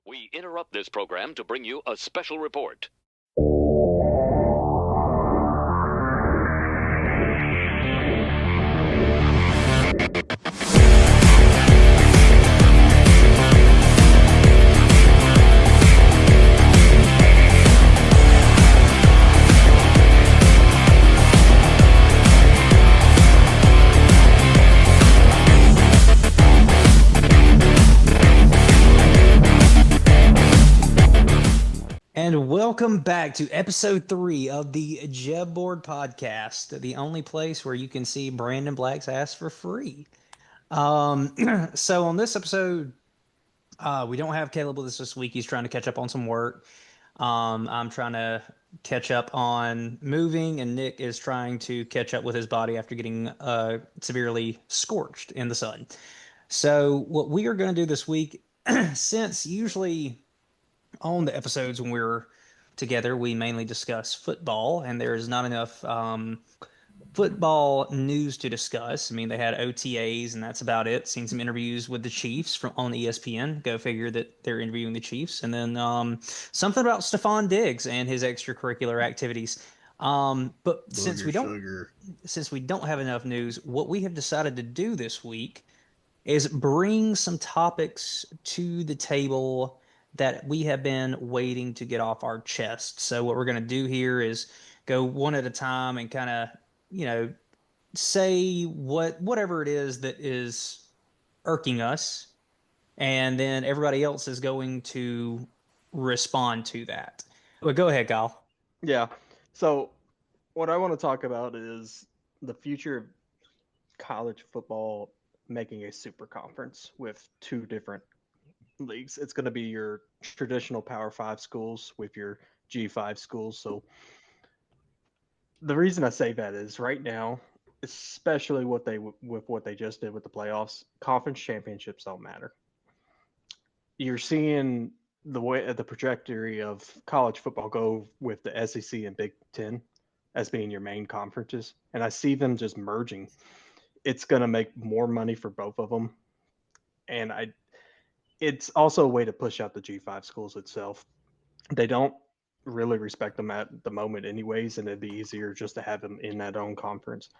We interrupt this program to bring you a special report. And welcome back to episode 3 of the JEB Board podcast, the only place where you can see Brandon Black's ass for free. So on this episode, we don't have Caleb with us this week. He's trying to catch up on some work. I'm trying to catch up on moving, and Nick is trying to catch up with his body after getting severely scorched in the sun. So what we are going to do this week, since usually on the episodes when we're together, we mainly discuss football, and there's not enough football news to discuss. I mean, they had OTAs, and that's about it. Seen some interviews with the Chiefs from on ESPN. Go figure that they're interviewing the Chiefs, and then something about Stephon Diggs and his extracurricular activities. But since we don't have enough news, what we have decided to do this week is bring some topics to the table that we have been waiting to get off our chest. So what we're going to do here is go one at a time and kind of, say whatever it is that is irking us, and then everybody else is going to respond to that. But go ahead, Kyle. Yeah. So what I want to talk about is the future of college football making a super conference with two different leagues. It's going to be your traditional Power 5 schools with your G5 schools. So the reason I say that is right now, especially with what they just did with the playoffs, conference championships don't matter. You're seeing the trajectory of college football go with the SEC and Big Ten as being your main conferences, and I see them just merging. It's going to make more money for both of them, and it's also a way to push out the G5 schools itself. They don't really respect them at the moment, anyways, and it'd be easier just to have them in that own conference.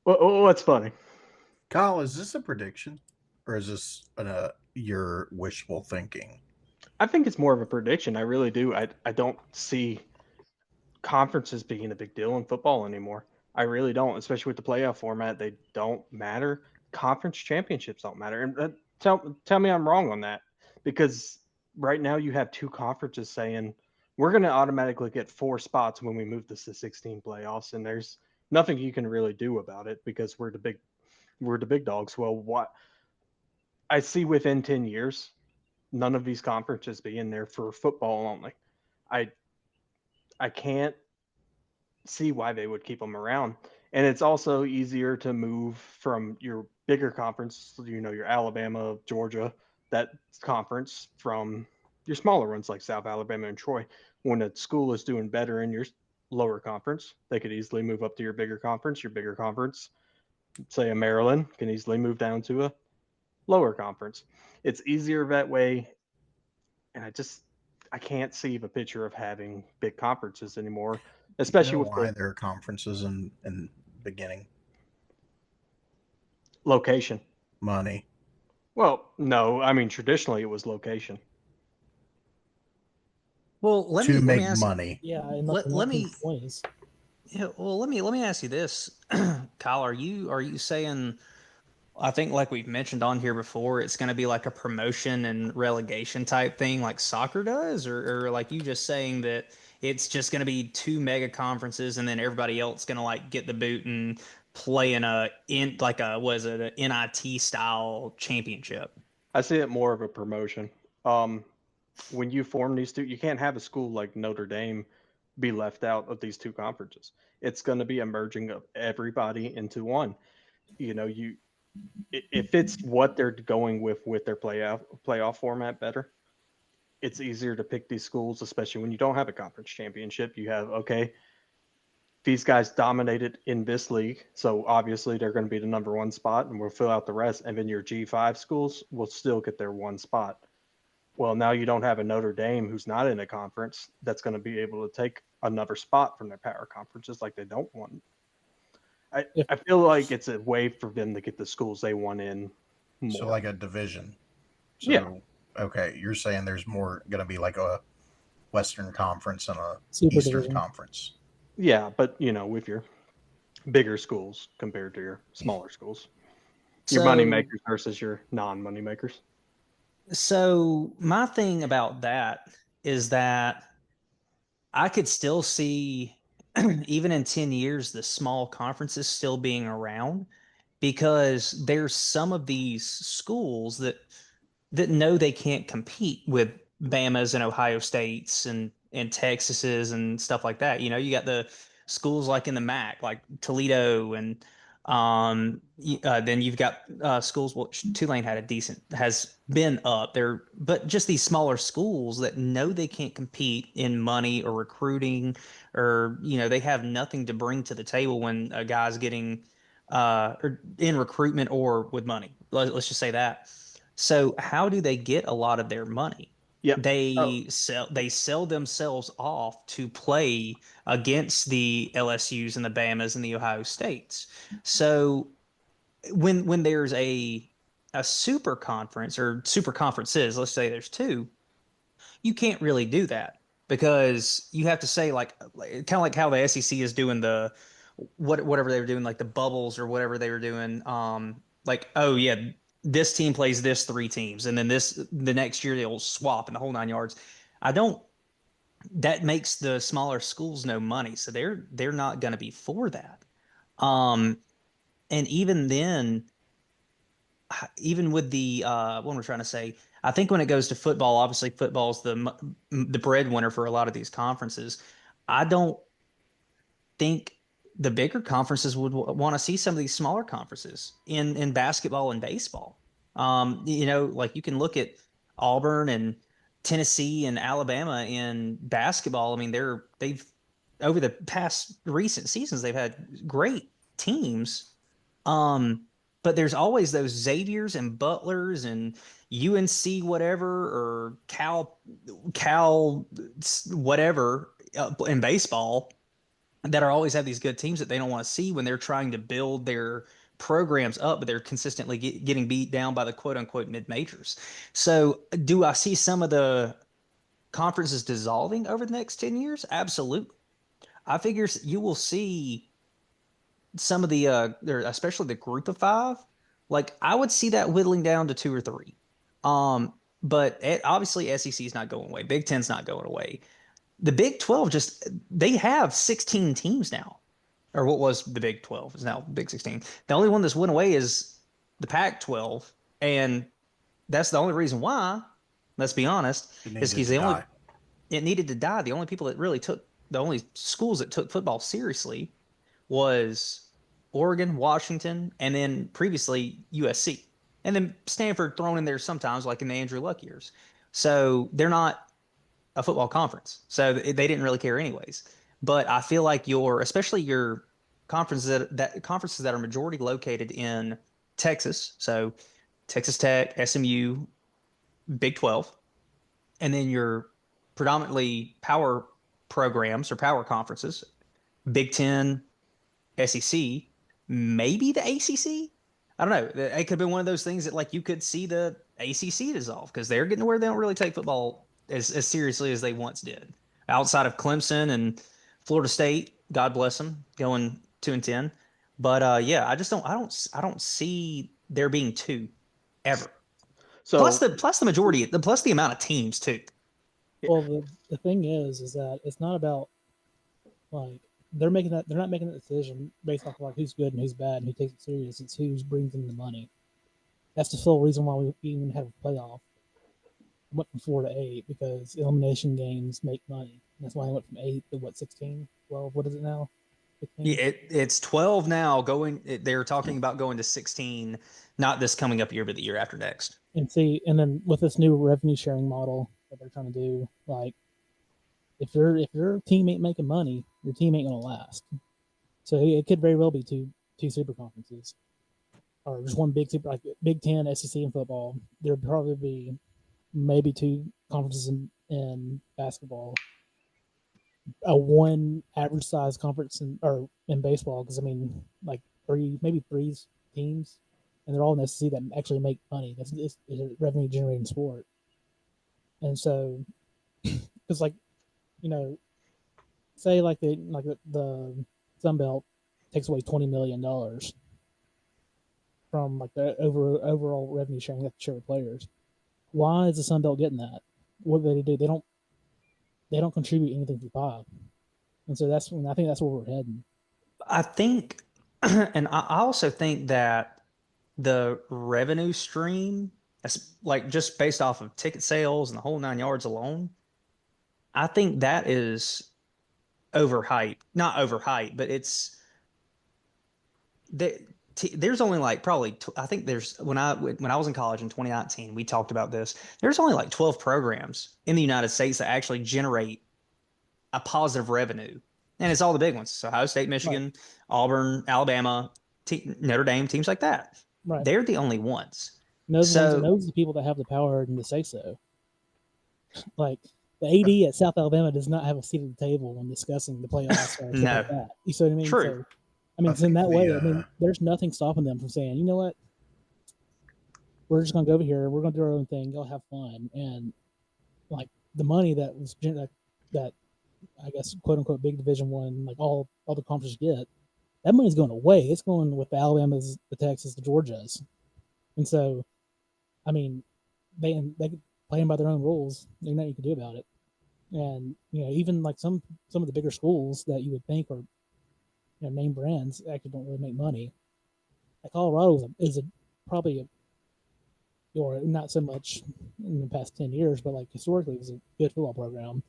What's funny? Kyle, is this a prediction or is this your wishful thinking? I think it's more of a prediction. I really do. I don't see conferences being a big deal in football anymore. I really don't, especially with the playoff format. They don't matter. Conference championships don't matter. And tell me I'm wrong on that, because right now you have two conferences saying we're going to automatically get 4 spots when we move this to 16 playoffs, and there's nothing you can really do about it because we're the big dogs. Well, what I see within 10 years, none of these conferences being there for football only. I I can't see why they would keep them around. And it's also easier to move from your bigger conference, your Alabama, Georgia, that conference, from your smaller ones like South Alabama and Troy. When a school is doing better in your lower conference, they could easily move up to your bigger conference. Your bigger conference, say a Maryland, can easily move down to a lower conference. It's easier that way, and I can't see the picture of having big conferences anymore, You especially know with why the there are conferences in beginning? location. Money. Well, no, I mean traditionally it was location. Well, let To me make ask. money. Yeah, in Let, the let me 1920s. Yeah, well, let me ask you this, Kyle. Are you saying? I think, like we've mentioned on here before, it's going to be like a promotion and relegation type thing, like soccer does, or like you just saying that it's just going to be two mega conferences, and then everybody else going to like get the boot and play in like a was it an NIT style championship? I see it more of a promotion. Um, when you form these two, you can't have a school like Notre Dame be left out of these two conferences. It's going to be a merging of everybody into one. You if it's what they're going with their playoff format better, it's easier to pick these schools, especially when you don't have a conference championship. You have, okay, these guys dominated in this league, so obviously they're going to be the number one spot, and we'll fill out the rest. And then your G5 schools will still get their one spot. Well, now you don't have a Notre Dame who's not in a conference that's going to be able to take another spot from their power conferences like they don't want. I feel like it's a way for them to get the schools they want in more. So like a division. So, yeah. Okay, you're saying there's more going to be like a Western Conference and a Super Eastern division. Conference. Yeah, but with your bigger schools compared to your smaller schools. Your money makers versus your non-money makers. So my thing about that is that I could still see, even in 10 years, the small conferences still being around, because there's some of these schools that know they can't compete with Bama's and Ohio States and Texas's and stuff like that. You got the schools like in the MAC, like Toledo, and then you've got schools. Well, Tulane has been up there, but just these smaller schools that know they can't compete in money or recruiting, or they have nothing to bring to the table when a guy's getting or in recruitment or with money. Let's just say that. So how do they get a lot of their money? Yep. They sell themselves off to play against the LSUs and the Bamas and the Ohio States. So when there's a super conference or super conferences, let's say there's two, you can't really do that, because you have to say, like kind of like how the SEC is doing the whatever they were doing, like the bubbles or whatever they were doing. Like, oh yeah, this team plays this three teams, and then the next year they'll swap in the whole 9 yards. I don't. That makes the smaller schools no money, so they're not going to be for that. And even then, even with the what we're trying to say, I think when it goes to football, obviously football's the breadwinner for a lot of these conferences. I don't think the bigger conferences would want to see some of these smaller conferences in basketball and baseball. Like you can look at Auburn and Tennessee and Alabama in basketball. I mean, they've over the past recent seasons, they've had great teams. But there's always those Xaviers and Butlers and UNC whatever, or Cal whatever in baseball, that are always have these good teams that they don't want to see when they're trying to build their programs up, but they're consistently getting beat down by the quote unquote mid majors. So do I see some of the conferences dissolving over the next 10 years? Absolutely. I figure you will see some of the especially the group of five. Like, I would see that whittling down to two or three. But obviously SEC is not going away. Big Ten's not going away. The Big 12, they have 16 teams now, or what was the Big 12 is now Big 16. The only one that's went away is the Pac 12, and that's the only reason why. Let's be honest, is because it needed to die. The only people that really the only schools that took football seriously was Oregon, Washington, and then previously USC, and then Stanford thrown in there sometimes, like in the Andrew Luck years. So they're not a football conference, so they didn't really care anyways. But I feel like especially your conferences conferences that are majority located in Texas, so Texas Tech, SMU, Big 12, and then your predominantly power programs or power conferences, Big 10, SEC, maybe the ACC. I don't know. It could have been one of those things that, like, you could see the ACC dissolve, because they're getting to where they don't really take football as seriously as they once did. Outside of Clemson and Florida State, God bless them, going 2-10. But yeah, I don't see there being two ever. So Well, The amount of teams too. the thing is that it's not about, like, they're not making that decision based off of like who's good and who's bad and who takes it serious. It's who brings in the money. That's the sole reason why we even have a playoff. Went from 4 to 8 because elimination games make money. That's why I went from 8 to 16, 12. What is it now? 15? Yeah, it's 12 now. They're talking about going to 16, not this coming up year, but the year after next. And then with this new revenue sharing model that they're trying to do, like, if your team ain't making money, your team ain't gonna last. So it could very well be two super conferences, or just one big super, like Big Ten, SEC, and football. There'd probably be maybe 2 conferences in basketball, a 1 average size conference in baseball. Because I mean, like 3 teams, and they're all in the SEC that actually make money. It's a revenue generating sport, and so because like say like the Sun Belt takes away $20 million from like the overall revenue sharing that share with players. Why is the Sun Belt getting that? What do? They don't contribute anything to the pie, and so I think that's where we're heading. I think, and I also think that the revenue stream, like just based off of ticket sales and the whole 9 yards alone, I think that is overhyped. Not overhyped, but there's only like probably I think there's when I was in college in 2019, we talked about this. There's only like 12 programs in the United States that actually generate a positive revenue, and it's all the big ones: so Ohio State, Michigan, Right. Auburn, Alabama, Notre Dame, teams like that. Right. They're the only ones. And those So are the people that have the power and to say so. Like the AD at South Alabama does not have a seat at the table when discussing the playoffs or stuff no, like that. You see what I mean? true. So, I mean, I so in think that way, I mean, there's nothing stopping them from saying, you know what, we're just gonna go over here, we're gonna do our own thing, go have fun, and like the money that was that I guess quote unquote big Division One, like all the conferences get, that money's going away. It's going with the Alabamas, the Texas, the Georgias, and so, I mean, they playing by their own rules. There's nothing you can do about it. And even like some of the bigger schools that you would think are name brands actually don't really make money. Like Colorado is probably or not so much in the past 10 years, but like historically it was a good football program.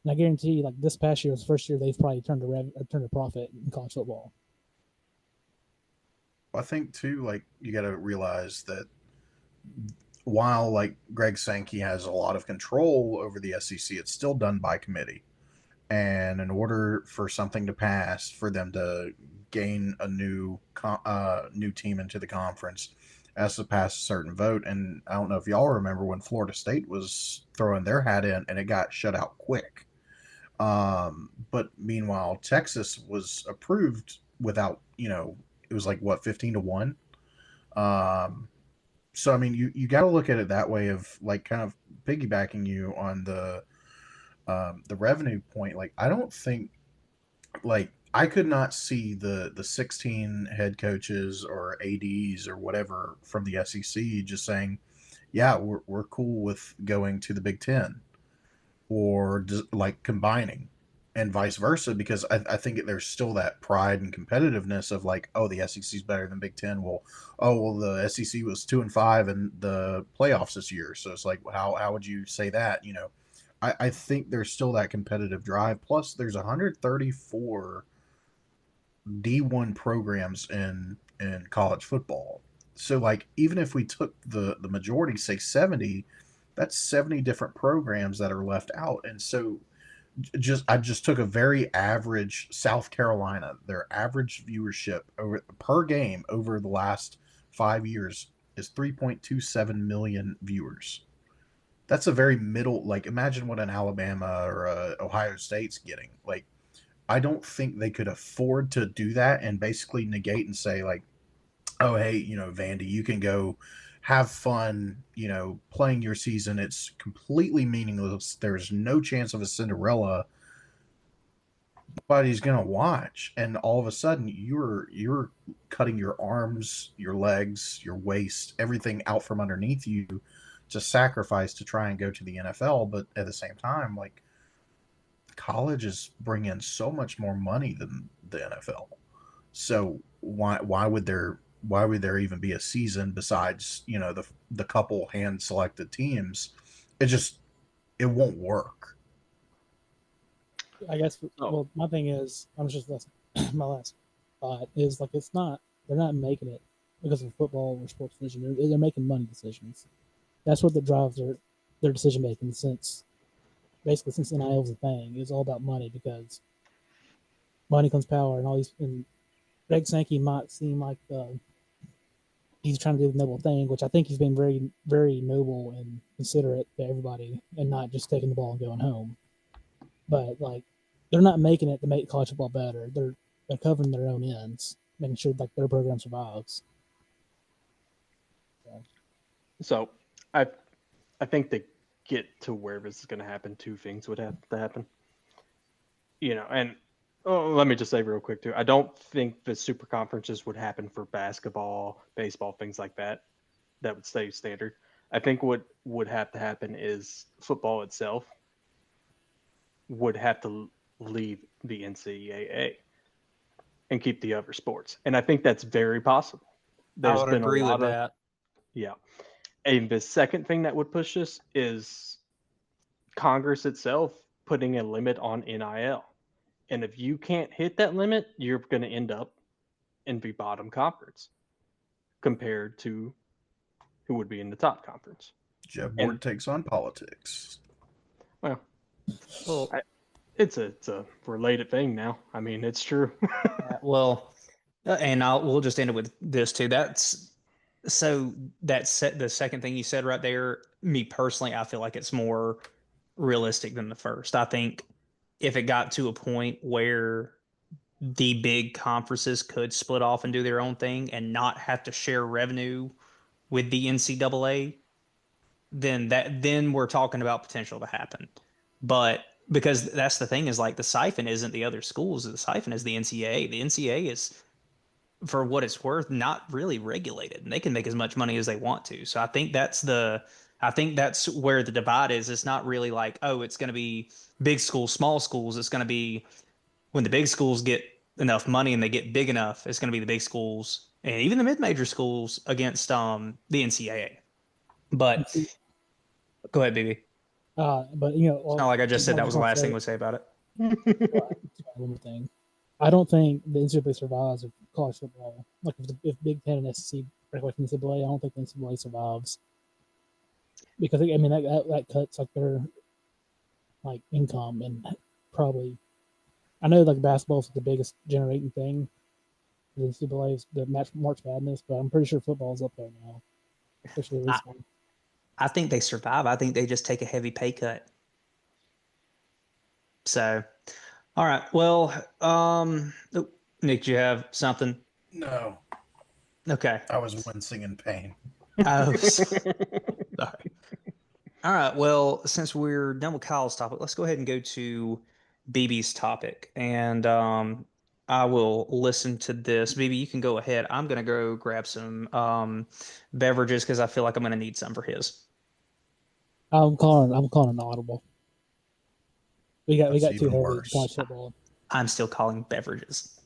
And I guarantee you, like this past year was the first year they've probably turned a profit in college football. I think too, like you got to realize that while like Greg Sankey has a lot of control over the SEC, it's still done by committee. And in order for something to pass, for them to gain a new team into the conference, it has to pass a certain vote. And I don't know if y'all remember when Florida State was throwing their hat in, and it got shut out quick. But meanwhile, Texas was approved without, it was like what 15-1. So I mean, you got to look at it that way of like kind of piggybacking you on the revenue point. Like I don't think like I could not see the 16 head coaches or ads or whatever from the SEC just saying, yeah, we're cool with going to the Big Ten or like combining, and vice versa, because I think there's still that pride and competitiveness of like, oh, the SEC is better than Big Ten. Well, oh well, the SEC was 2-5 in the playoffs this year, so it's like, how would you say that? I think there's still that competitive drive. Plus, there's 134 D1 programs in college football. So like, even if we took the majority, say 70, that's 70 different programs that are left out. And so I just took a very average South Carolina, their average viewership per game over the last 5 years is 3.27 million viewers. That's a very middle, like imagine what an Alabama or a Ohio State's getting. Like I don't think they could afford to do that and basically negate and say like, oh hey, Vandy, you can go have fun, playing your season. It's completely meaningless. There's no chance of a Cinderella. Nobody's gonna watch, and all of a sudden you're cutting your arms, your legs, your waist, everything out from underneath you to sacrifice to try and go to the NFL. But at the same time, like college is bringing so much more money than the NFL. So why would there even be a season besides the couple hand selected teams? It won't work. I guess. Well, my thing is, my last thought is like they're not making it because of football or sports decision. They're making money decisions. That's what drives their decision making since NIL is a thing. It's all about money because money comes power and all these. And Greg Sankey might seem like he's trying to do the noble thing, which I think he's been very, very noble and considerate to everybody, and not just taking the ball and going home. But like, they're not making it to make college football better. They're covering their own ends, making sure like their program survives. So I think to get to where this is going to happen, two things would have to happen. And let me just say real quick too, I don't think the super conferences would happen for basketball, baseball, things like that. That would stay standard. I think what would have to happen is football itself would have to leave the NCAA and keep the other sports. And I think that's very possible. I would agree with that. Yeah. And the second thing that would push this is Congress itself putting a limit on NIL. And if you can't hit that limit, you're going to end up in the bottom conference compared to who would be in the top conference. JEB Board takes on politics. Well, it's a related thing now. I mean, it's true. Well, and we'll just end it with this too. The second thing you said right there, me personally, I feel like it's more realistic than the first. I think if it got to a point where the big conferences could split off and do their own thing and not have to share revenue with the NCAA, then we're talking about potential to happen. But because that's the thing, is like the siphon isn't the other schools, the siphon is the NCAA. The NCAA is, for what it's worth, not really regulated, and they can make as much money as they want to. So I think that's where the divide is. It's not really like, oh, it's going to be big schools, small schools. It's going to be when the big schools get enough money and they get big enough, it's going to be the big schools and even the mid-major schools against the NCAA. But go ahead, BB. But it's not like I just said that was the last thing we'll say about it. One more thing. I don't think the NCAA survives with college football. Like if Big Ten and SEC break away from the NCAA, I don't think the NCAA survives. Because that cuts like their like income, and probably I know like basketball is the biggest generating thing. The NCAA is the March Madness, but I'm pretty sure football is up there now, especially recently. I think they survive. I think they just take a heavy pay cut. So, all right. Well, Nick, do you have something? No. Okay. I was wincing in pain. Oh, sorry. All right. Well, since we're done with Kyle's topic, let's go ahead and go to BB's topic. And I will listen to this. BB, you can go ahead. I'm going to go grab some beverages because I feel like I'm going to need some for his. I'm calling an audible. We got too heavy worse. college football. I'm still calling beverages.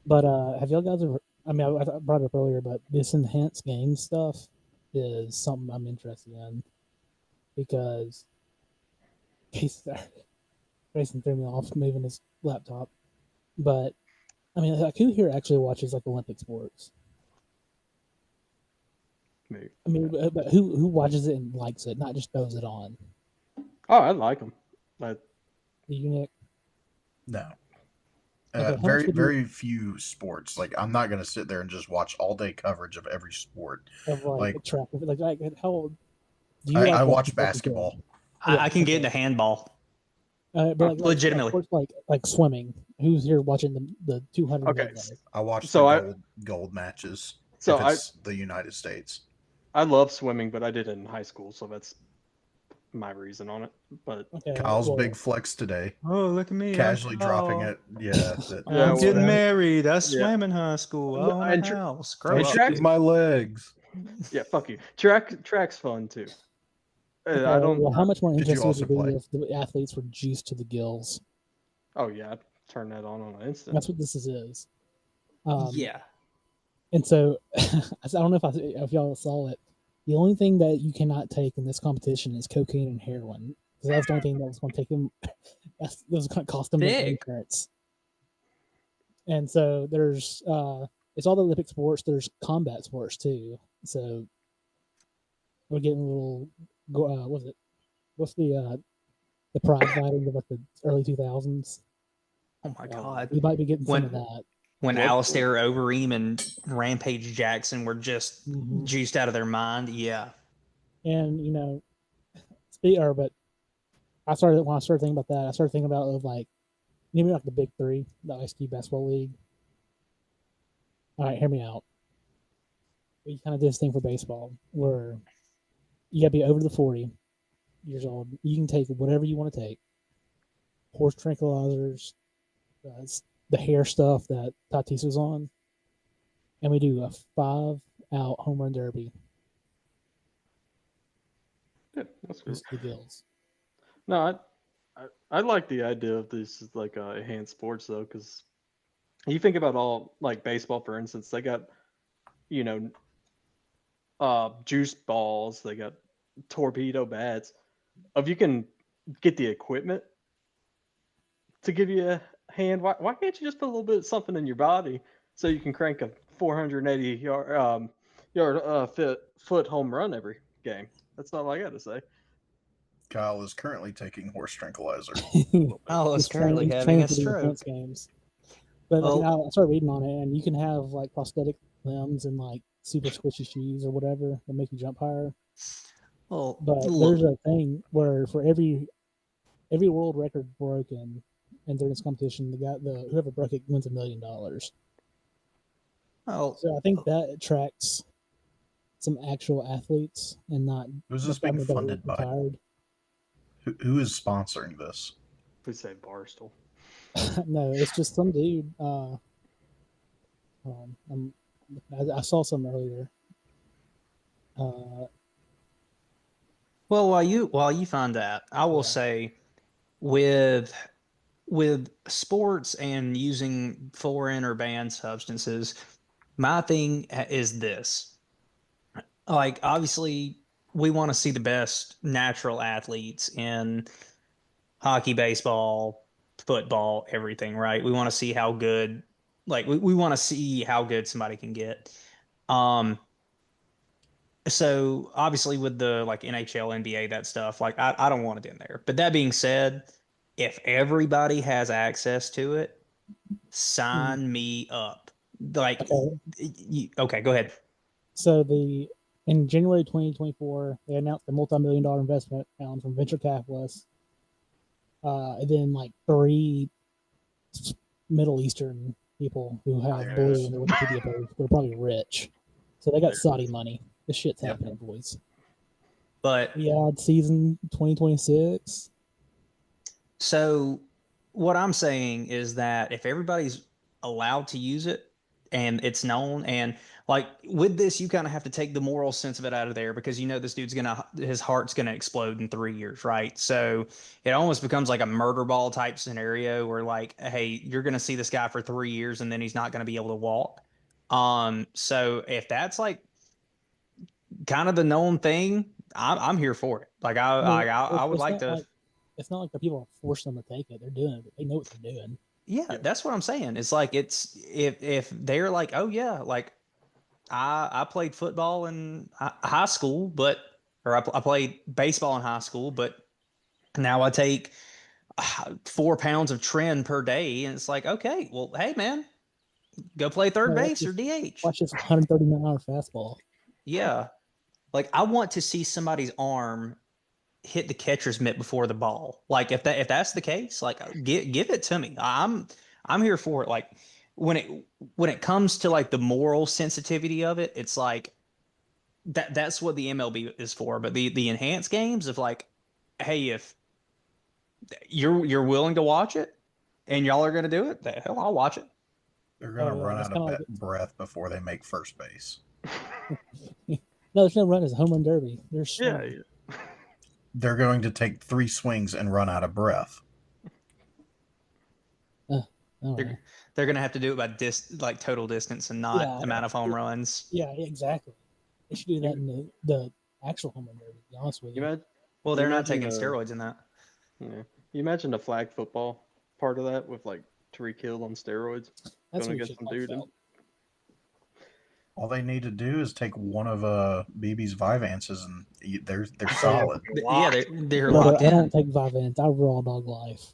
But have y'all guys ever? I mean, I brought it up earlier, but this enhanced game stuff is something I'm interested in because Grayson threw me off moving his laptop. But I mean, like, who here actually watches like Olympic sports? Me. I mean, but who watches it and likes it, not just throws it on? Oh, I like them. But Do you, Nick? No. Okay, very few sports. Like, I'm not going to sit there and just watch all day coverage of every sport. Of like track, like how do I like watch basketball. I can get into handball. But legitimately, like swimming. Who's here watching the 200? Okay, I watch the gold matches. So if it's the United States. I love swimming, but I did it in high school, so that's my reason on it. But Kyle's big flex today. Oh, look at me! Casually dropping it. Yeah, I'm getting married. I swam in high school. I own a house. My legs. Yeah, fuck you. Track's fun too. I don't. Well, how much more interesting would it be play? if the athletes were juiced to the gills? Oh yeah, I'd turn that on an instant. That's what this is. Yeah. And so, I don't know if y'all saw it. The only thing that you cannot take in this competition is cocaine and heroin, because that's the only thing that was going to take them. That was going to cost them their insurance. And so there's it's all the Olympic sports. There's combat sports too. So we're getting a little. What's the pride fighting of like the early 2000s? Oh my god! We might be getting some of that. when Blood Alistair Overeem and Rampage Jackson were just Mhm. juiced out of their mind. Yeah. And but when I started thinking about that, I started thinking about like maybe like the big three, the Ice Cube Basketball League. All right, hear me out. We kind of did this thing for baseball where you got to be over the 40 years old. You can take whatever you want to take. Horse tranquilizers, the hair stuff that Tatis was on, and we do a 5-out home run derby. Yeah, that's good. Just the gills. No, I like the idea of this as like enhanced sports though, because you think about all like baseball, for instance, they got you know juice balls, they got torpedo bats. If you can get the equipment to give you a hand, why can't you just put a little bit of something in your body so you can crank a 480 foot home run every game? That's all I got to say. Kyle is currently taking horse tranquilizer. Oh, it's He's currently he's having training a for the stroke. defense games. But Well- I started reading on it, and you can have like prosthetic limbs and like super squishy shoes or whatever that make you jump higher. Well, But look, there's a thing where for every world record broken and during this competition, whoever broke it wins $1 million. well, So I think that attracts some actual athletes and not Who's the this being family that funded by? retired. Who is sponsoring this? We say Barstool. No, it's just some dude. I saw some earlier. well, while you find that, I will Yeah. say with sports and using foreign or banned substances, my thing is this. Like, obviously, we want to see the best natural athletes in hockey, baseball, football, everything, right? We want to see how good, like, we want to see how good somebody can get. So obviously with the like NHL, NBA, that stuff, like I don't want it in there. But that being said, if everybody has access to it, sign me up. Like, Okay. okay, go ahead. So in January 2024, they announced a multi-million-dollar investment round from venture capitalists. And then like 3 Middle Eastern people who have blue in their Wikipedia page. They're probably rich, so they got Saudi money. This shit's happening, boys. But Yeah, season 2026. so what I'm saying is that if everybody's allowed to use it and it's known, and like with this, you kind of have to take the moral sense of it out of there because this dude's his heart's gonna explode in 3 years, right? So it almost becomes like a murder ball type scenario where like, hey, you're gonna see this guy for 3 years and then he's not gonna be able to walk. So if that's like kind of the known thing, I'm here for it. Like I would like to. It's not like the people force them to take it. They're doing it. They know what they're doing. Yeah, that's what I'm saying. It's like it's if they're like, oh yeah, like I played football in high school, or I played baseball in high school, but now I take 4 pounds of tren per day, and it's like, okay, well, hey man, go play third base or DH. Watch this 130-mile-an-hour fastball. Yeah, like I want to see somebody's arm hit the catcher's mitt before the ball. Like if that's the case, like give it to me. I'm here for it. Like when it comes to like the moral sensitivity of it, it's like that's what the MLB is for. But the enhanced games of like, hey, if you're willing to watch it and y'all are gonna do it, hell, I'll watch it. They're gonna run out of breath before they make first base. No, there's no run. It's a home run derby. There's They're going to take 3 swings and run out of breath. They're going to have to do it by like total distance and not amount of home runs. Yeah, exactly. They should do that in the actual home run derby, to be honest with you. Well, they're not taking steroids in that. Yeah. You imagine the flag football part of that with like Tariq Hill on steroids That's going against some dude. All they need to do is take one of BB's Vyvances and they're solid. Yeah, they're locked in. I don't take Vyvanse. I raw dog life.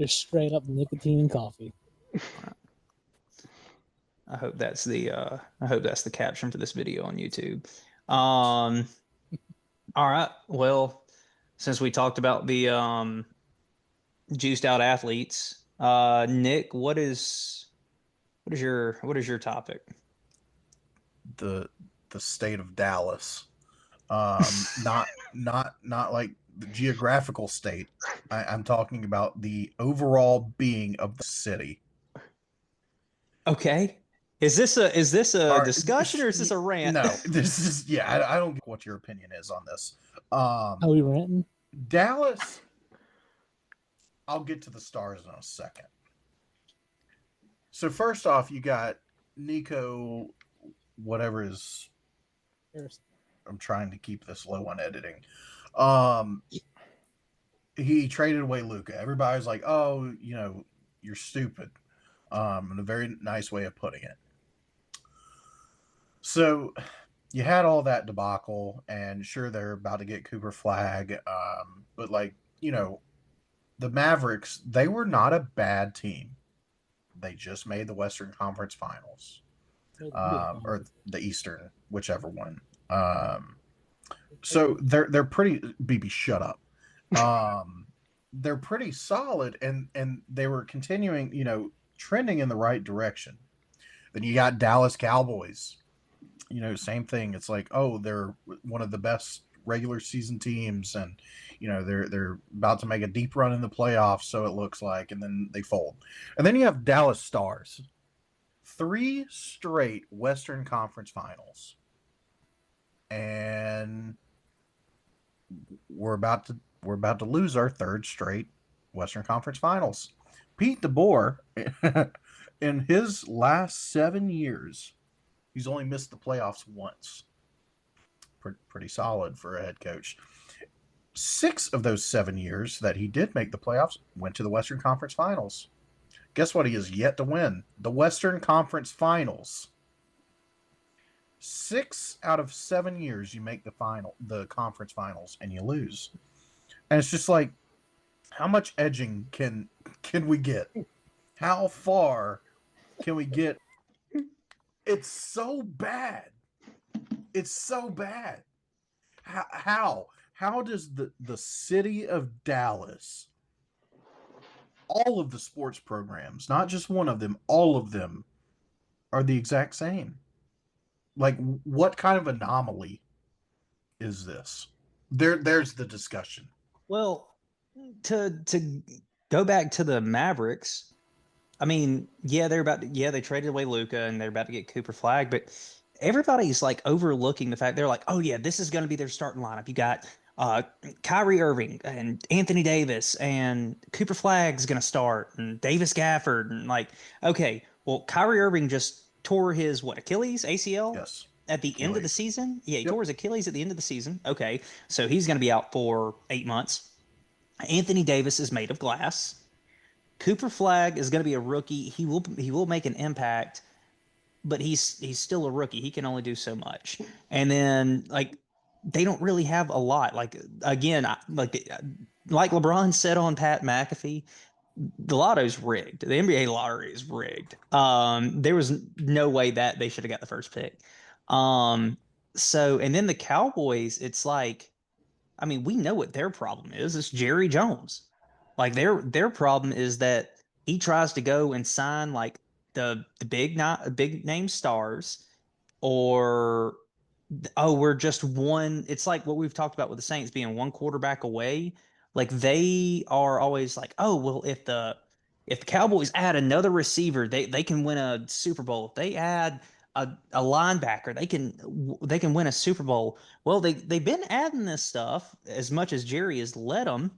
Just straight up nicotine and coffee. I hope that's the caption for this video on YouTube. All right. Well, since we talked about the juiced out athletes, Nick, what is your topic? The state of Dallas. Not like the geographical state. I'm talking about the overall being of the city. Okay. Is this a Or- discussion or is this a rant? No, this is I don't get what your opinion is on this. Are we ranting? Dallas. I'll get to the stars in a second. So first off, you got Nico, whatever is. Harrison. I'm trying to keep this low on editing. He traded away Luka. Everybody's like, "Oh, you're stupid," in a very nice way of putting it. So you had all that debacle, and sure, they're about to get Cooper Flag, but the Mavericks, they were not a bad team. They just made the Western Conference Finals, or the Eastern, whichever one. So they're pretty. BB, shut up. They're pretty solid, and they were continuing, trending in the right direction. Then you got Dallas Cowboys. Same thing. It's like, oh, they're one of the best regular season teams, and they're about to make a deep run in the playoffs, so it looks like, and then they fold. And then you have Dallas Stars, 3 straight Western Conference Finals, and we're about to lose our 3rd straight Western Conference Finals. Pete DeBoer, in his last 7 years, he's only missed the playoffs once. Pretty solid for a head coach. 6 of those 7 years that he did make the playoffs went to the Western Conference Finals. Guess what? He has yet to win the Western Conference Finals. 6 out of 7 years you make the conference finals, and you lose. And it's just like, how much edging can we get? How far can we get? It's so bad. It's so bad. How does the city of Dallas, all of the sports programs, not just one of them, all of them are the exact same? Like, what kind of anomaly is this? There's the discussion. Well, to go back to the Mavericks, I mean, yeah, they traded away Luka and they're about to get Cooper Flag, but everybody's like overlooking the fact they're like, oh yeah, this is going to be their starting lineup. You got Kyrie Irving and Anthony Davis and Cooper Flag's going to start and Davis Gafford, and like, okay, well, Kyrie Irving just tore his Achilles, ACL? Yes. At the end of the season? Yeah, he Yep. tore his Achilles at the end of the season. Okay, so he's going to be out for 8 months. Anthony Davis is made of glass. Cooper Flag is going to be a rookie. He will make an impact, but he's still a rookie. He can only do so much. And then like they don't really have a lot. Like again, like LeBron said on Pat McAfee, the lotto's rigged. The NBA lottery is rigged. There was no way that they should have got the first pick. So and then the Cowboys, it's like, I mean, we know what their problem is. It's Jerry Jones. Like their problem is that he tries to go and sign like the big name stars, or we're just one. It's like what we've talked about with the Saints being one quarterback away. Like they are always like, oh well, if the Cowboys add another receiver, they can win a Super Bowl. If they add a linebacker, they can win a Super Bowl. Well, they've been adding this stuff as much as Jerry has let them,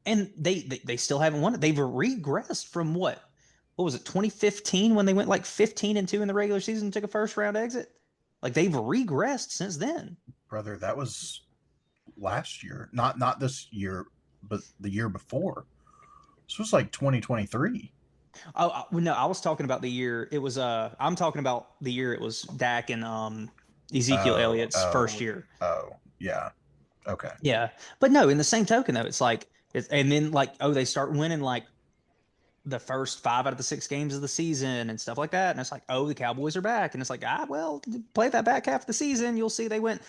and they still haven't won it. They've regressed from what was it, 2015, when they went like 15-2 in the regular season and took a first round exit? Like they've regressed since then. Brother, that was last year. Not this year, but the year before. This was like 2023. Oh no, I was talking about the year. It was I'm talking about the year it was Dak and Ezekiel Elliott's first year. Oh, yeah. Okay. Yeah. But no, in the same token though, it's like and then like, oh, they start winning like the first 5 out of the 6 games of the season and stuff like that. And it's like, oh, the Cowboys are back. And it's like, well, play that back half of the season. You'll see they went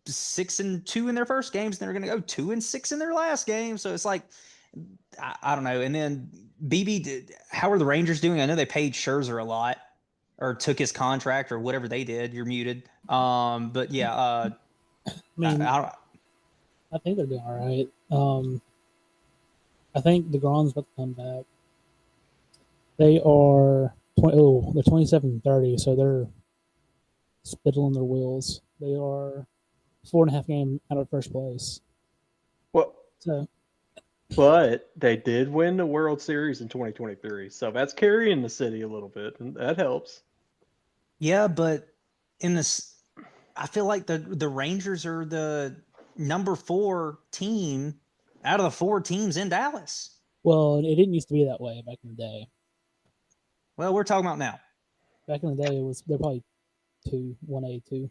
6-2 in their first games. And they're going to go 2-6 in their last game. So it's like, I don't know. And then BB, how are the Rangers doing? I know they paid Scherzer a lot or took his contract or whatever they did. You're muted. But yeah, I mean, I think they're doing all right. I think DeGrom's about to come back. They are they're 27-30, so they're spitting their wheels. They are 4.5 game out of first place. Well, So, but they did win the World Series in 2023, so that's carrying the city a little bit, and that helps. Yeah, but in this, I feel like the Rangers are the number 4 team out of the 4 teams in Dallas. well, it didn't used to be that way back in the day. Well, we're talking about now. Back in the day, they're probably 1A, 2.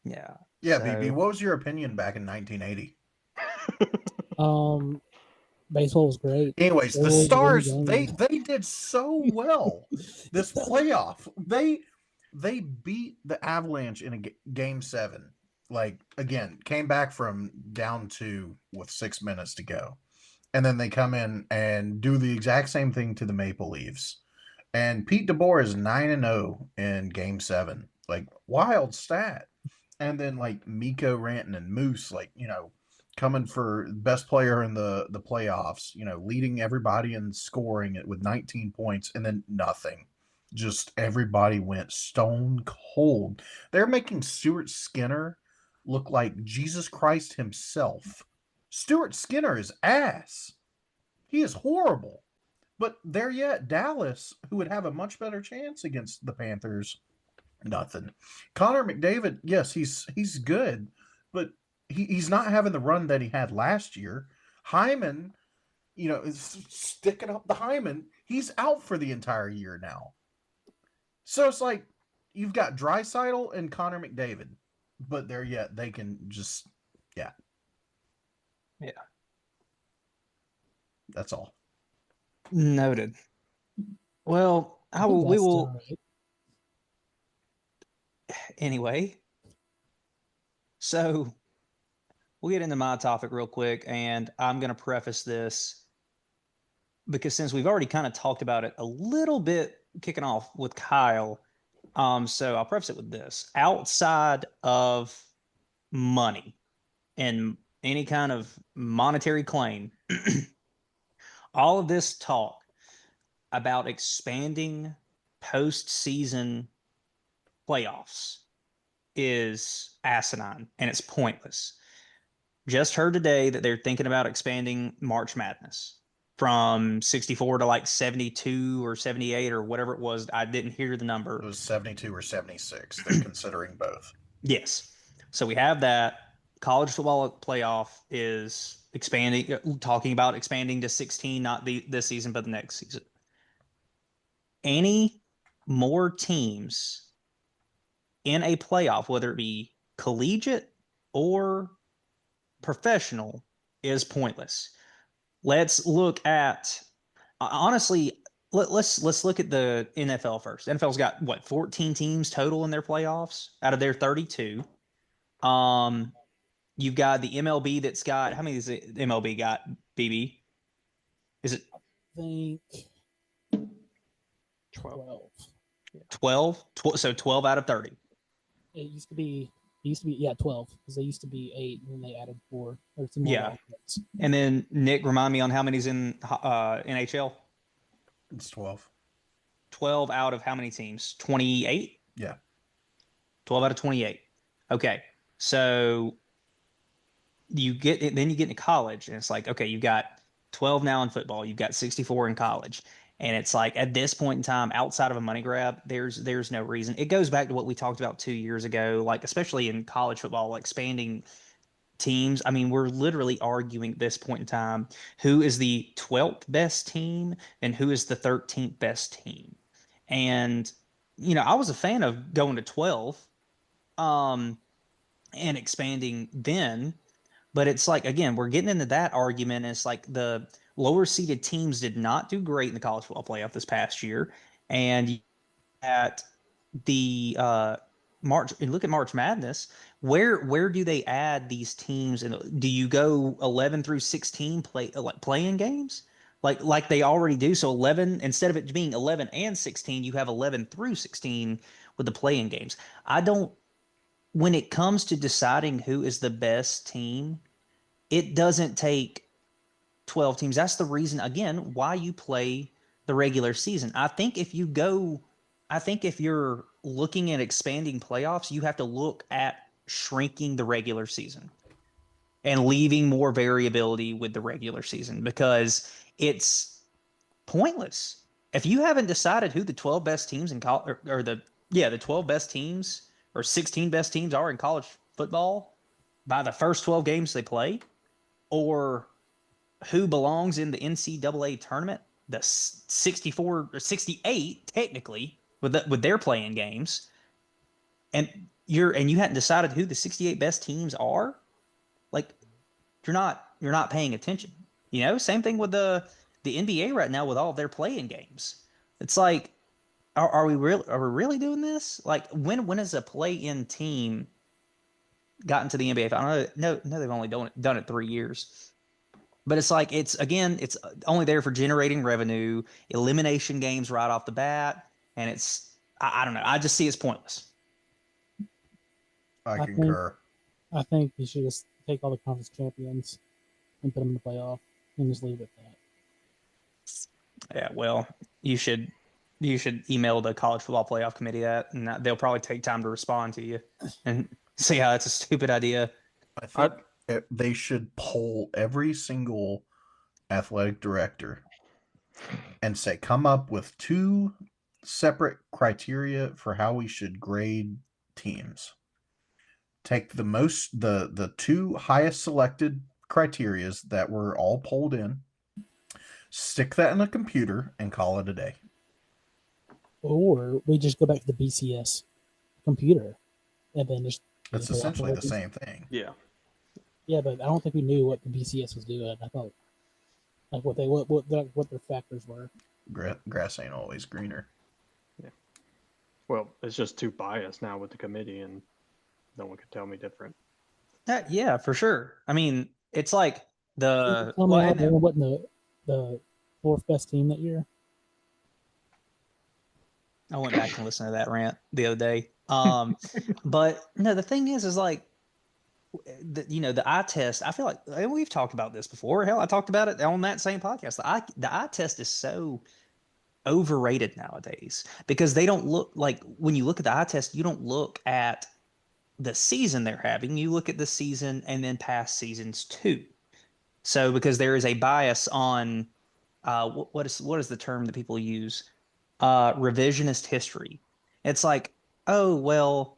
Yeah. Yeah, so, BB, what was your opinion back in 1980? Baseball was great. Anyways, the Stars, they did so well this playoff. They beat the Avalanche in a game 7. Like, again, came back from down 2 with 6 minutes to go. And then they come in and do the exact same thing to the Maple Leafs. And Pete DeBoer is 9-0 in game 7. Like, wild stat. And then, like, Mikko Rantanen and Moose, like, coming for best player in the playoffs, leading everybody in scoring it with 19 points, and then nothing. Just everybody went stone cold. They're making Stuart Skinner look like Jesus Christ himself. Stuart Skinner is ass. He is horrible. But there yet, Dallas, who would have a much better chance against the Panthers, nothing. Connor McDavid, yes, he's good, but he's not having the run that he had last year. Hyman, is sticking up the Hyman. He's out for the entire year now. So it's like you've got Draisaitl and Connor McDavid, but there yet they can just, yeah. That's all. Noted. Well, we will. Right. Anyway, so we'll get into my topic real quick, and I'm going to preface this because since we've already kind of talked about it a little bit kicking off with Kyle, so I'll preface it with this. Outside of money and any kind of monetary claim, all of this talk about expanding postseason playoffs is asinine and it's pointless. Just heard today that they're thinking about expanding March Madness from 64 to like 72 or 78 or whatever it was. I didn't hear the number. It was 72 or 76. They're considering both. Yes. So we have that. College football playoff is expanding, talking about expanding to 16, not this season, but the next season. Any more teams in a playoff, whether it be collegiate or professional, is pointless. Let's look at, honestly, let's look at the NFL first. NFL's got 14 teams total in their playoffs out of their 32. You've got the MLB that's got, how many is the MLB got, BB? Is it? I think 12. 12? So 12 out of 30. It used to be 12 because they used to be 8 and then they added 4 or 2 more. Yeah. And then Nick, remind me on how many's in NHL? It's 12. 12 out of how many teams? 28? Yeah. 12 out of 28. Okay. So then you get into college and it's like, okay, you've got 12 now in football, you've got 64 in college. And it's like at this point in time, outside of a money grab, there's no reason. It goes back to what we talked about 2 years ago, like especially in college football, expanding teams. I mean, we're literally arguing at this point in time who is the 12th best team and who is the 13th best team. And, I was a fan of going to 12 and expanding then. But it's like, again, we're getting into that argument. And it's like the lower seeded teams did not do great in the college football playoff this past year. And at the March, and look at March Madness, where do they add these teams? And do you go 11 through 16 playing games? Like they already do. So 11, instead of it being 11 and 16, you have 11 through 16 with the playing games. I don't, when it comes to deciding who is the best team, it doesn't take 12 teams. That's the reason, again, why you play the regular season. I think if you're looking at expanding playoffs, you have to look at shrinking the regular season and leaving more variability with the regular season, because it's pointless. If you haven't decided who the 12 best teams in college, or the 12 best teams or 16 best teams are in college football by the first 12 games they play, or who belongs in the NCAA tournament, the 64 or 68 technically with their playing games, and you hadn't decided who the 68 best teams are, like you're not paying attention. Same thing with the NBA right now with all of their playing games. It's like, are we really doing this? Like, when has a play-in team gotten to the NBA? I don't know. No, they've only done it 3 years. But it's like, it's only there for generating revenue, elimination games right off the bat, and I don't know. I just see it's pointless. I concur. I think you should just take all the conference champions and put them in the playoff and just leave it at that. Yeah, well, you should email the college football playoff committee that, and they'll probably take time to respond to you and see how that's a stupid idea. I think they should poll every single athletic director and say, come up with 2 separate criteria for how we should grade teams. Take the 2 highest selected criterias that were all polled in, stick that in a computer, and call it a day. Or we just go back to the BCS computer and then just. It's essentially the same thing. Yeah. Yeah, but I don't think we knew what the BCS was doing. I thought, like, what their factors were. Grass ain't always greener. Yeah. Well, it's just too biased now with the committee, and no one could tell me different. Yeah, for sure. I mean, it's like Tell me how they wasn't the 4th best team that year. I went back and listened to that rant the other day. But no, the thing is like, the eye test, I feel like, and we've talked about this before. Hell, I talked about it on that same podcast. The eye test is so overrated nowadays, because they don't look like, when you look at the eye test, you don't look at the season they're having. You look at the season and then past seasons too. So because there is a bias on what is the term that people use? Revisionist history. It's like, oh, well,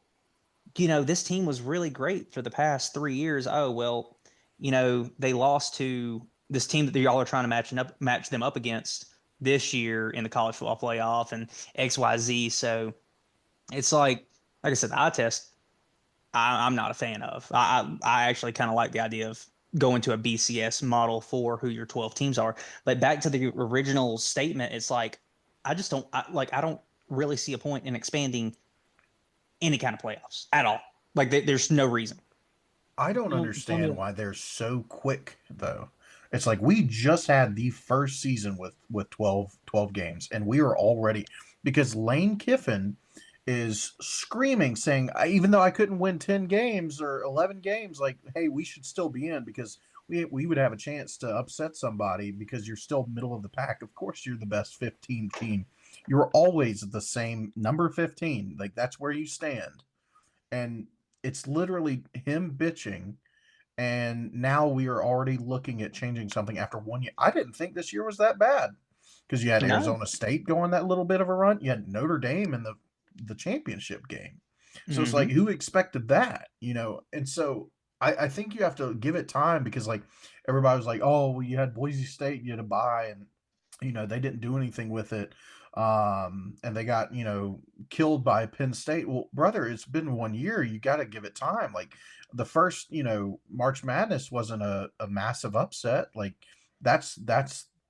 this team was really great for the past 3 years. Oh, well, they lost to this team that y'all are trying to match them up against this year in the college football playoff and XYZ. So it's like I said, the eye test, I'm not a fan of. I actually kind of like the idea of going to a BCS model for who your 12 teams are. But back to the original statement, it's like, I don't really see a point in expanding any kind of playoffs at all. Like, there's no reason. I don't understand why they're so quick, though. It's like, we just had the first season with 12 games, and we are already, because Lane Kiffin is screaming, saying, even though I couldn't win 10 games or 11 games, like, hey, we should still be in, because we would have a chance to upset somebody, because you're still middle of the pack. Of course, you're the best 15 team. You're always the same number 15. Like, that's where you stand. And it's literally him bitching. And now we are already looking at changing something after 1 year. I didn't think this year was that bad, because you had Arizona State going that little bit of a run. You had Notre Dame in the championship game. So it's like, who expected that? And so I think you have to give it time, because like everybody was like, oh, well, you had Boise State, you had a bye, and they didn't do anything with it. And they got, killed by Penn State. Well, brother, it's been 1 year. You got to give it time. Like the first, March Madness wasn't a massive upset. Like that's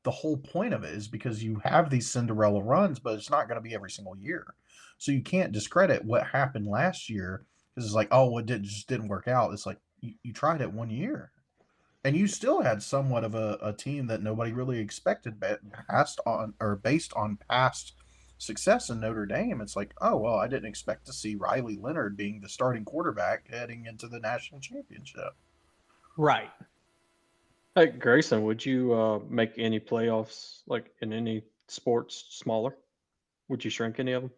the whole point of it, is because you have these Cinderella runs, but it's not going to be every single year. So you can't discredit what happened last year because it's like, oh, well, just didn't work out. It's like you tried it 1 year, and you still had somewhat of a team that nobody really expected, based on past success in Notre Dame. It's like, oh well, I didn't expect to see Riley Leonard being the starting quarterback heading into the national championship. Right. Hey, Grayson, would you make any playoffs like in any sports smaller? Would you shrink any of them?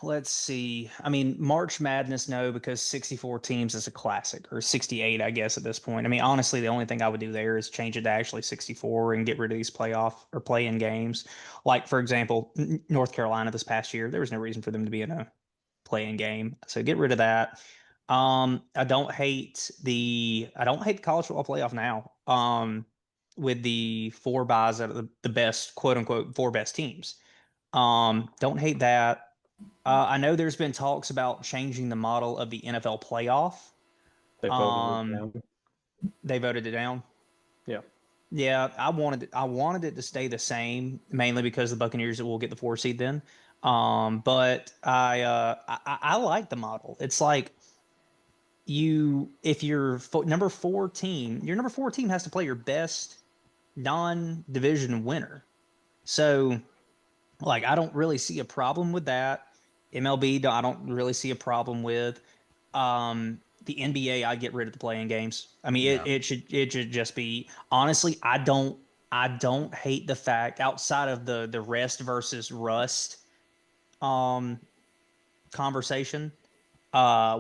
Let's see. I mean, March Madness, no, because 64 teams is a classic, or 68, I guess, at this point. I mean, honestly, the only thing I would do there is change it to actually 64 and get rid of these playoff or play-in games. Like, for example, North Carolina this past year, there was no reason for them to be in a play-in game, so get rid of that. I don't hate the college football playoff now. With the four buys out of the best, quote unquote, four best teams. Don't hate that. I know there's been talks about changing the model of the NFL playoff. They voted it down. They voted it down. Yeah. Yeah, I wanted it to stay the same, mainly because the Buccaneers will get the 4 seed then. But I like the model. It's like if you're number 4 team, your number 4 team has to play your best non-division winner. So, like, I don't really see a problem with that. MLB, I don't really see a problem with. The NBA, I get rid of the playing games. I mean, Yeah. it should just be, honestly, I don't hate the fact, outside of the rest versus rust conversation,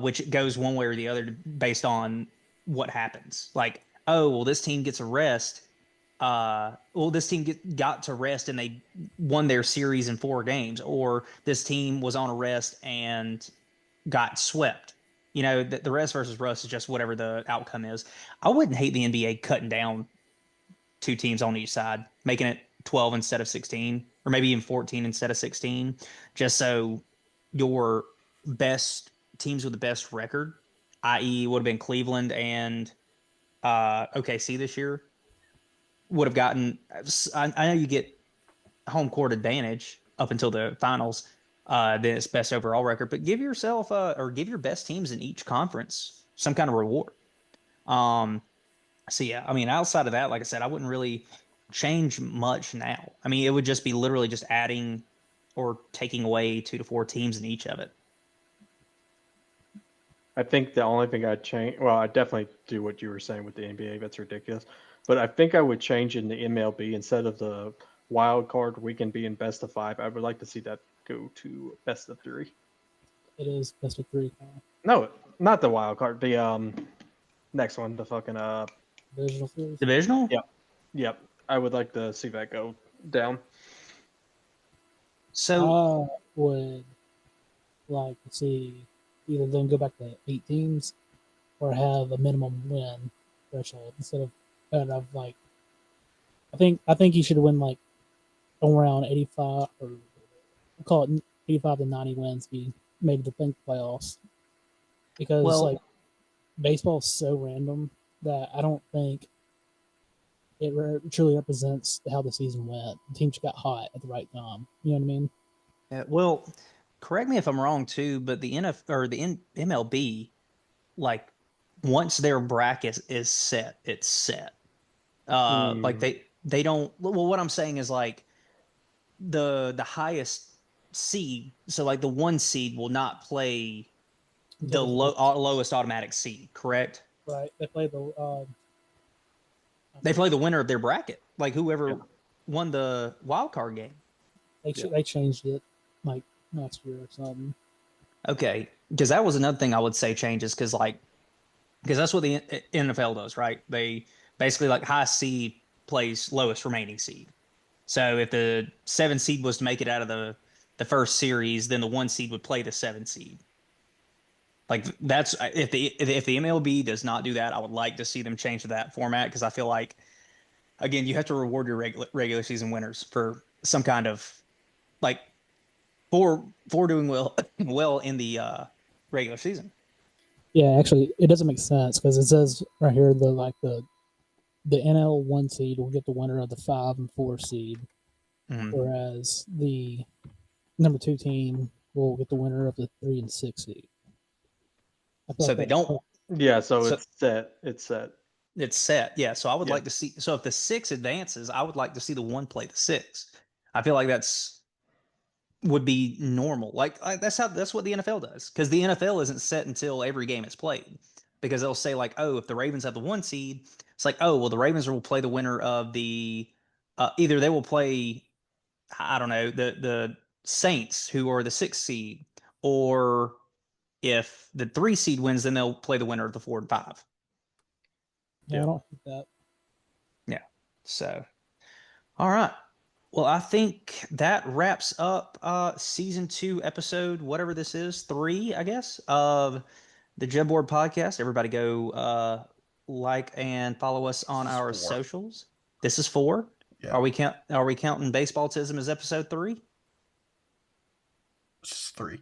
which goes one way or the other based on what happens. Like, oh, well, this team gets a rest. This team got to rest and they won their series in 4 games, or this team was on a rest and got swept. The rest versus rust is just whatever the outcome is. I wouldn't hate the NBA cutting down 2 teams on each side, making it 12 instead of 16, or maybe even 14 instead of 16, just so your best teams with the best record, i.e., would have been Cleveland and OKC this year, would have gotten. I know you get home court advantage up until the finals, then it's best overall record, but give yourself or give your best teams in each conference some kind of reward. So yeah, I mean, outside of that, like I said, I wouldn't really change much now. I mean, it would just be literally just adding or taking away 2 to 4 teams in each of it. I think the only thing I'd change, well, I definitely do what you were saying with the NBA. That's ridiculous. But I think I would change in the MLB, instead of the wild card weekend being best of 5. I would like to see that go to best of 3. It is best of 3. No, not the wild card. The next one, the fucking Divisional series. Divisional? Yep. I would like to see that go down. So I would like to see either them go back to 8 teams or have a minimum win threshold instead of like. I think you should win like around 85, or we'll call it 85 to 90 wins to be made to the playoffs, because like baseball is so random that I don't think it truly represents how the season went. The teams got hot at the right time. You know what I mean? well, correct me if I'm wrong too, but the MLB, like, once their bracket is set, it's set. Like they don't. Well, what I'm saying is, like, the highest seed, so like the 1 seed will not play the lowest automatic seed, correct? Right. They play the winner of their bracket, like whoever won the wild card game. They changed it like last year or something. Okay, because that was another thing I would say changes, because that's what the NFL does, right? They basically, like, highest seed plays lowest remaining seed. So if the 7 seed was to make it out of the first series, then the 1 seed would play the 7 seed. Like, that's if the MLB does not do that, I would like to see them change to that format, because I feel like, again, you have to reward your regular season winners for some kind of like for doing well in the regular season. Yeah, actually, it doesn't make sense because it says right here the NL 1 seed will get the winner of the 5 and 4 seed, whereas the number 2 team will get the winner of the 3 and 6 seed. So they don't. Yeah, so it's set. It's set. It's set. Yeah. So I would like to see. So if the 6 advances, I would like to see the 1 play the 6. I feel like would be normal. Like that's what the NFL does, because the NFL isn't set until every game is played, because they'll say like, oh, if the Ravens have the 1 seed, it's like, oh, well, the Ravens will play the winner of the either they will play, I don't know, the Saints, who are the 6 seed, or if the 3 seed wins, then they'll play the winner of the 4 and 5. Yeah, I don't think that. Yeah. So, all right. Well, I think that wraps up season 2, episode whatever this is, 3, I guess, of the JEB Board podcast. Everybody go like and follow us on our socials. This is 4. Yeah. Are we counting Baseballtism as episode 3? It's 3.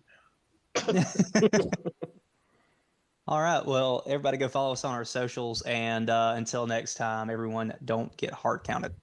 All right. Well, everybody go follow us on our socials, and until next time, everyone, don't get hard counted.